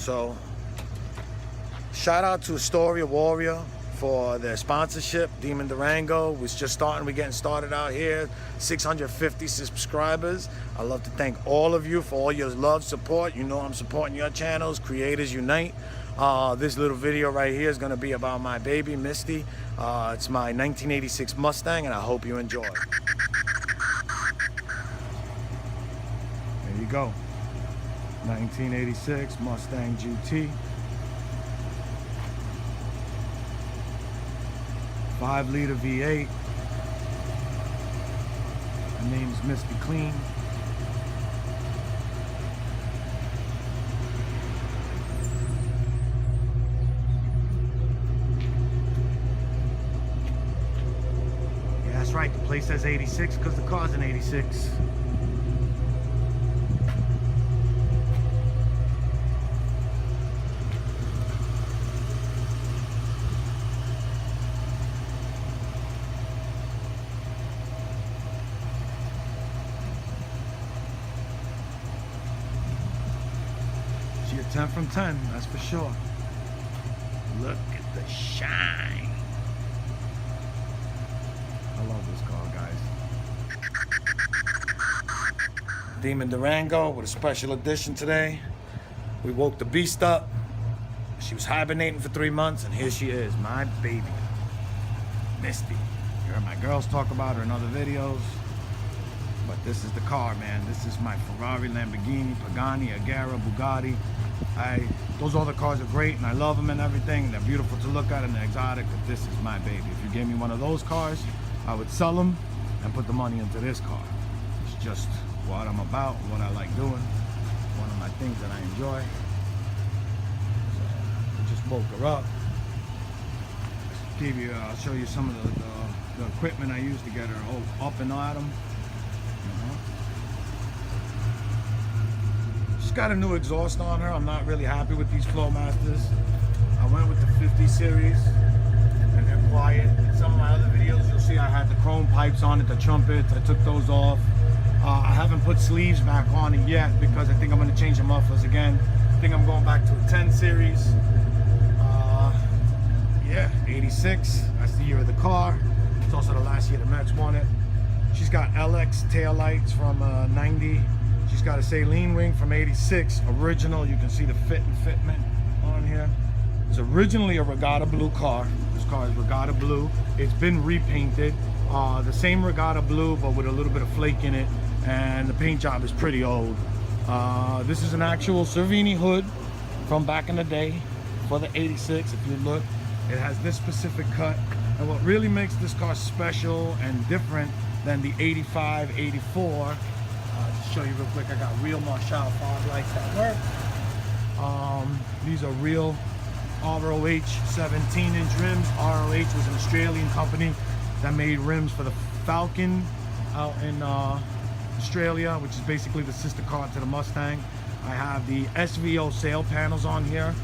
So shout out to Astoria Warrior for their sponsorship. Demon Durango was just starting. We're getting started out here. 650 subscribers. I'd love to thank all of you for all your love, support. You know I'm supporting your channels. Creators Unite. This little video right here is going to be about my baby, Misty. It's my 1986 Mustang, and I hope you enjoy. There you go. 1986 Mustang GT. 5-liter V8. My name's Misty Clean. Yeah, that's right. The place says 86 because the car's an 86. She a 10 from 10, that's for sure. Look at the shine. I love this car, guys. Demon Durango with a special edition today. We woke the beast up. She was hibernating for 3 months, and here she is, my baby, Misty. You heard my girls talk about her in other videos. But this is the car, man. This is my Ferrari, Lamborghini, Pagani, Agera, Bugatti. Those other cars are great, and I love them and everything. And they're beautiful to look at and they're exotic, but this is my baby. If you gave me one of those cars, I would sell them and put the money into this car. It's just what I'm about, what I like doing. One of my things that I enjoy. So I just woke her up. I'll show you some of the equipment I used to get her up and at 'em. She's got a new exhaust on her. I'm not really happy with these Flowmasters. I went with the 50 series and they're quiet. In some of my other videos you'll see I had the chrome pipes on it, the trumpets. I took those off. I haven't put sleeves back on it yet because I think I'm going to change the mufflers again. I think I'm going back to a 10 series. Yeah, 86. That's the year of the car. It's also the last year the Mets won it. She's got LX taillights from 90. She's got a saline wing from 86, original. You can see the fitment on here. It's originally a Regatta blue car. This car is Regatta blue. It's been repainted. The same Regatta blue, but with a little bit of flake in it. And the paint job is pretty old. This is an actual Cervini hood from back in the day for the 86. If you look, it has this specific cut. And what really makes this car special and different than the 85, 84, to show you real quick, I got real Marshall fog lights that work. These are real ROH 17-inch rims. ROH was an Australian company that made rims for the Falcon out in Australia, which is basically the sister car to the Mustang. I have the SVO sail panels on here.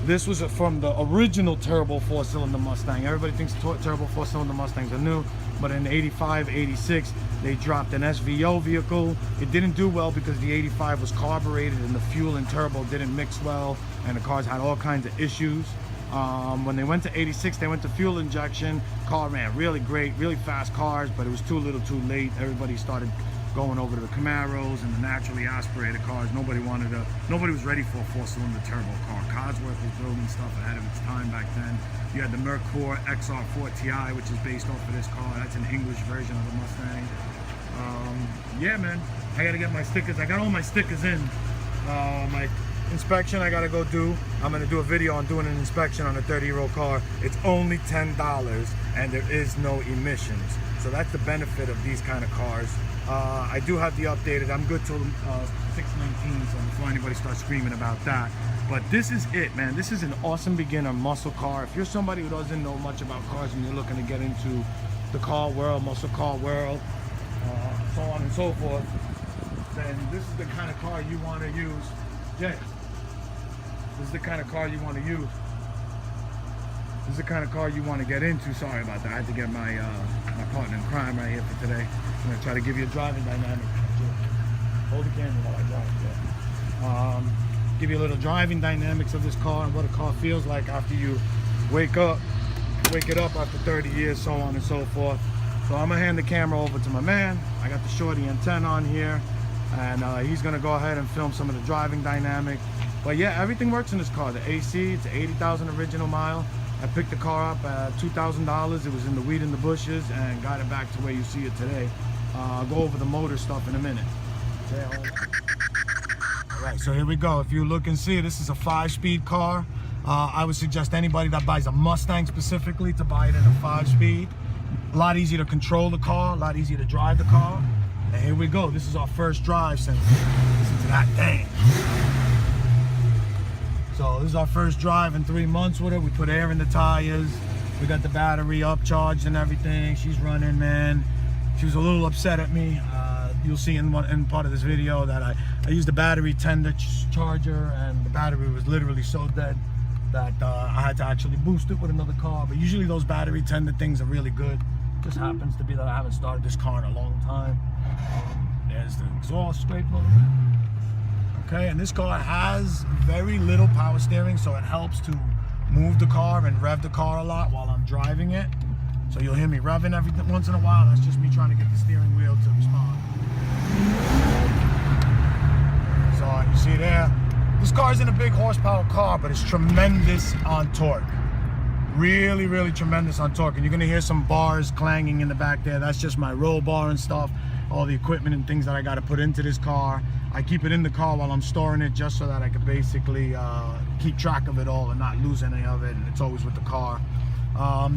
This was from the original turbo 4-cylinder Mustang. Everybody thinks turbo 4-cylinder Mustangs are new, but in 85, 86, they dropped an SVO vehicle. It didn't do well because the 85 was carbureted and the fuel and turbo didn't mix well, and the cars had all kinds of issues. When they went to 86, they went to fuel injection. Car ran really great, really fast cars, but it was too little too late. Everybody started going over to the Camaros and the naturally aspirated cars. Nobody was ready for a 4-cylinder turbo car. Cosworth was building stuff ahead of its time back then. You had the Mercure XR4 Ti, which is based off of this car. That's an English version of the Mustang. Yeah, man, I gotta get my stickers. I got all my stickers in. My inspection I gotta go do. I'm gonna do a video on doing an inspection on a 30-year-old car. It's only $10 and there is no emissions. So that's the benefit of these kind of cars. I do have the updated. I'm good till 619, so before anybody starts screaming about that. But this is it, man. This is an awesome beginner muscle car. If you're somebody who doesn't know much about cars and you're looking to get into the car world, muscle car world, so on and so forth, then this is the kind of car you want to use. Jay, this is the kind of car you want to use. This is the kind of car you want to get into. Sorry about that. I had to get my my partner in crime right here for today. I'm going to try to give you a driving dynamic. Hold the camera while I drive. Yeah. give you a little driving dynamics of this car and what a car feels like after you wake it up after 30 years, so on and so forth. So I'm gonna hand the camera over to my man. I got the shorty antenna on here, and he's gonna go ahead and film some of the driving dynamic. But yeah, everything works in this car. The AC, it's 80,000 original mile. I picked the car up at $2,000. It was in the weed in the bushes, and got it back to where you see it today. I'll go over the motor stuff in a minute. All right, so here we go. If you look and see, this is a 5-speed car. I would suggest anybody that buys a Mustang specifically to buy it in a 5-speed. A lot easier to control the car, a lot easier to drive the car. And here we go. This is our first drive since, listen to that thing. So this is our first drive in 3 months with her. We put air in the tires. We got the battery up, charged and everything. She's running, man. She was a little upset at me. You'll see in part of this video that I used a battery tender charger, and the battery was literally so dead that I had to actually boost it with another car. But usually those battery tender things are really good. Just happens to be that I haven't started this car in a long time. There's the exhaust scrape a little bit. Okay, and this car has very little power steering, so it helps to move the car and rev the car a lot while I'm driving it. So you'll hear me revving every once in a while. That's just me trying to get the steering wheel to respond. So you see there, this car isn't a big horsepower car, but it's tremendous on torque. Really, really tremendous on torque. And you're gonna hear some bars clanging in the back there. That's just my roll bar and stuff, all the equipment and things that I gotta put into this car. I keep it in the car while I'm storing it, just so that I can basically keep track of it all and not lose any of it, and it's always with the car.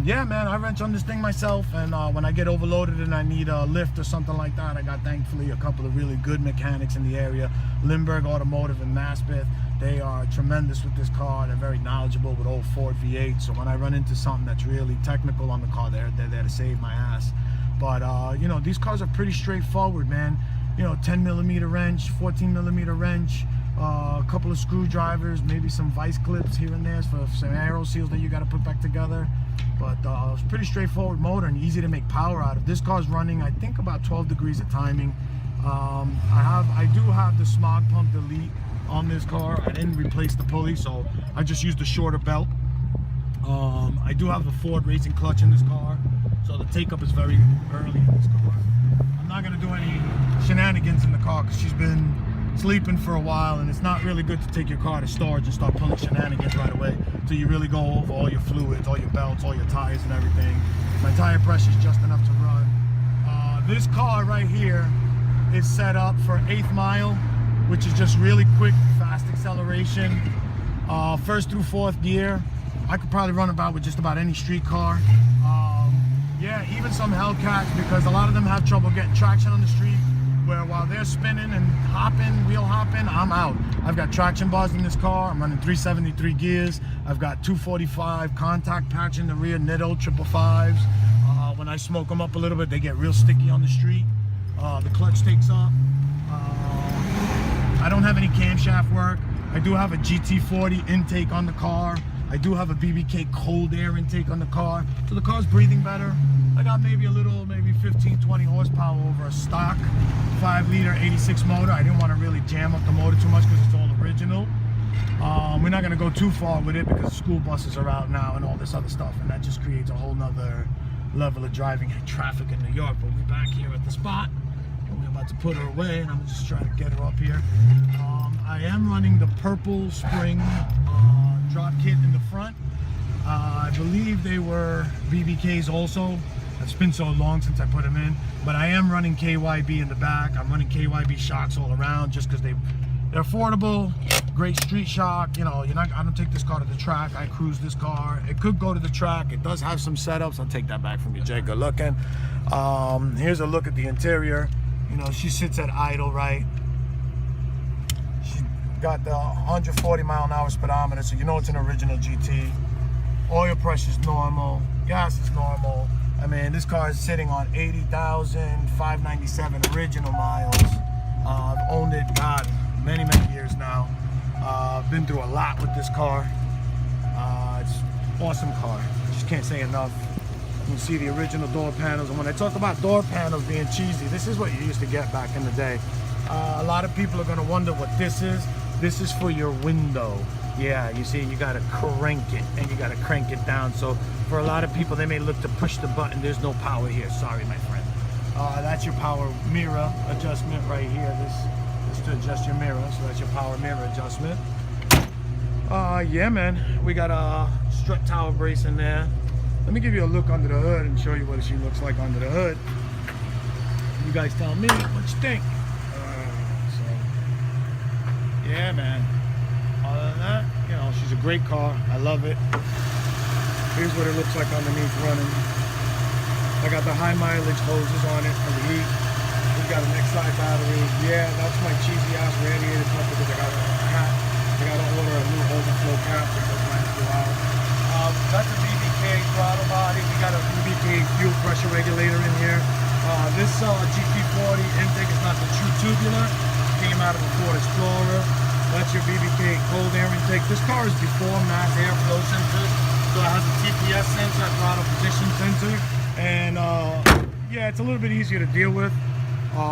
Yeah, man, I wrench on this thing myself, and when I get overloaded and I need a lift or something like that, I got thankfully a couple of really good mechanics in the area. Lindbergh Automotive in Maspeth. They are tremendous with this car. They're very knowledgeable with old Ford V8, so when I run into something that's really technical on the car, they're there to save my ass. But you know, these cars are pretty straightforward, man. You know, 10mm wrench, 14mm wrench, a couple of screwdrivers, maybe some vice clips here and there for some aero seals that you got to put back together. But it's pretty straightforward motor and easy to make power out of. This car's running, I think, about 12 degrees of timing. I do have the smog pump delete on this car. I didn't replace the pulley, so I just used a shorter belt. I do have a Ford racing clutch in this car, so the take up is very early in this car. I'm not gonna do any shenanigans in the car because she's been sleeping for a while, and it's not really good to take your car to storage and start pulling shenanigans right away until you really go over all your fluids, all your belts, all your tires and everything. My tire pressure is just enough to run. This car right here is set up for 8th mile, which is just really quick, fast acceleration. 1st through 4th gear. I could probably run about with just about any street car. Yeah, even some Hellcats, because a lot of them have trouble getting traction on the street, where while they're spinning and hopping, wheel hopping, I'm out. I've got traction bars in this car. I'm running 373 gears. I've got 245 contact patch in the rear, Nitto 555s. When I smoke them up a little bit, they get real sticky on the street. The clutch takes up. I don't have any camshaft work. I do have a GT40 intake on the car. I do have a BBK cold air intake on the car, so the car's breathing better. I got maybe 15, 20 horsepower over a stock 5-liter 86 motor. I didn't want to really jam up the motor too much because it's all original. We're not going to go too far with it because school buses are out now and all this other stuff, and that just creates a whole nother level of driving traffic in New York. But we're back here at the spot, and we're about to put her away, and I'm just trying to get her up here. I am running the Purple Spring drop kit in the front. I believe they were BBKs also. It's been so long since I put them in, but I am running KYB in the back. I'm running KYB shocks all around just because they're affordable, great street shock. You know, I don't take this car to the track. I cruise this car. It could go to the track. It does have some setups. I'll take that back from you, Jay. Good looking. Here's a look at the interior. You know, she sits at idle, right? She's got the 140 mile an hour speedometer, so you know it's an original GT. Oil pressure is normal. Gas is normal. I mean, this car is sitting on 80,597 original miles. I've owned it, God, many years now. I've been through a lot with this car. It's an awesome car. Just can't say enough. You can see the original door panels. And when I talk about door panels being cheesy, this is what you used to get back in the day. A lot of people are going to wonder what this is. This is for your window. Yeah, you see, you gotta crank it and you gotta crank it down. So for a lot of people, they may look to push the button. There's no power here. Sorry, my friend. That's your power mirror adjustment right here. This to adjust your mirror. So that's your power mirror adjustment. Yeah, man. We got a strut tower brace in there. Let me give you a look under the hood and show you what she looks like under the hood. You guys tell me what you think. Yeah, man. Other than that, you know, she's a great car. I love it. Here's what it looks like underneath running. I got the high mileage hoses on it for the heat. We got an X-side battery. Yeah, that's my cheesy ass radiator pump because I got a hat. I got to order a new overflow cap because mine flew out. That's a BBK throttle body. We got a BBK fuel pressure regulator in here. This GT40 intake is not the true tubular. Came out of a Ford Explorer. That's your BBK cold air intake. This car is before mass airflow sensors, so it has a TPS sensor, throttle position sensor, and yeah, it's a little bit easier to deal with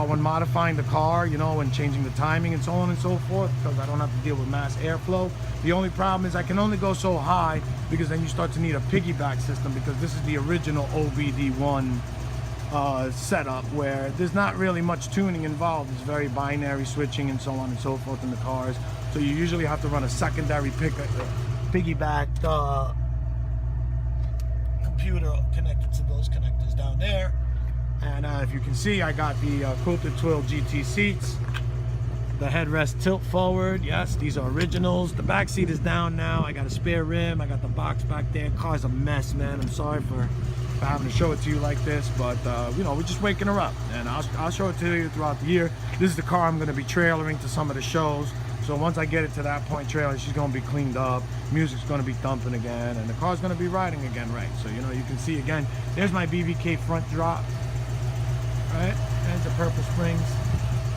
when modifying the car, you know, and changing the timing and so on and so forth, because I don't have to deal with mass airflow. The only problem is I can only go so high because then you start to need a piggyback system, because this is the original OBD1 setup where there's not really much tuning involved. It's very binary switching and so on and so forth in the cars. So you usually have to run a secondary piggyback computer connected to those connectors down there. And if you can see, I got the quilted twill GT seats. The headrest tilt forward. Yes, these are originals. The back seat is down now. I got a spare rim. I got the box back there. Car's a mess, man. I'm sorry for having to show it to you like this, but you know, we're just waking her up, and I'll show it to you throughout the year. This is the car I'm going to be trailering to some of the shows, so once I get it to that point trailer, she's going to be cleaned up, music's going to be thumping again, and the car's going to be riding again, right? So you know, you can see again, there's my BBK front drop, right? There's the purple springs,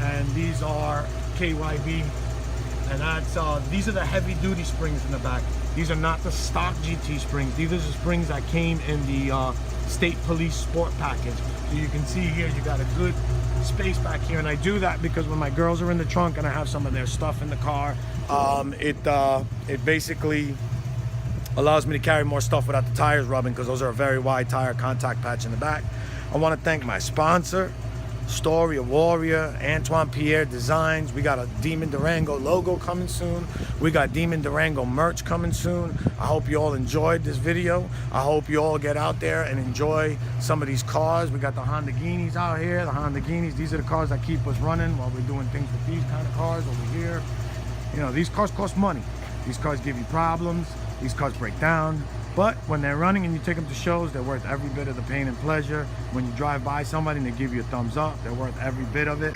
and these are KYB, and that's these are the heavy duty springs in the back. These are not the stock GT springs. These are the springs that came in the State Police Sport package. So you can see here, you got a good space back here, and I do that because when my girls are in the trunk and I have some of their stuff in the car, it basically allows me to carry more stuff without the tires rubbing, because those are a very wide tire contact patch in the back. I want to thank my sponsor, Story of Warrior, Antoine Pierre Designs. We got a Demon Durango logo coming soon. We got Demon Durango merch coming soon. I hope you all enjoyed this video. I hope you all get out there and enjoy some of these cars. We got the Honda Guineas out here. The Honda Guineas, these are the cars that keep us running while we're doing things with these kind of cars over here. You know, these cars cost money. These cars give you problems. These cars break down. But when they're running and you take them to shows, they're worth every bit of the pain and pleasure. When you drive by somebody and they give you a thumbs up, they're worth every bit of it.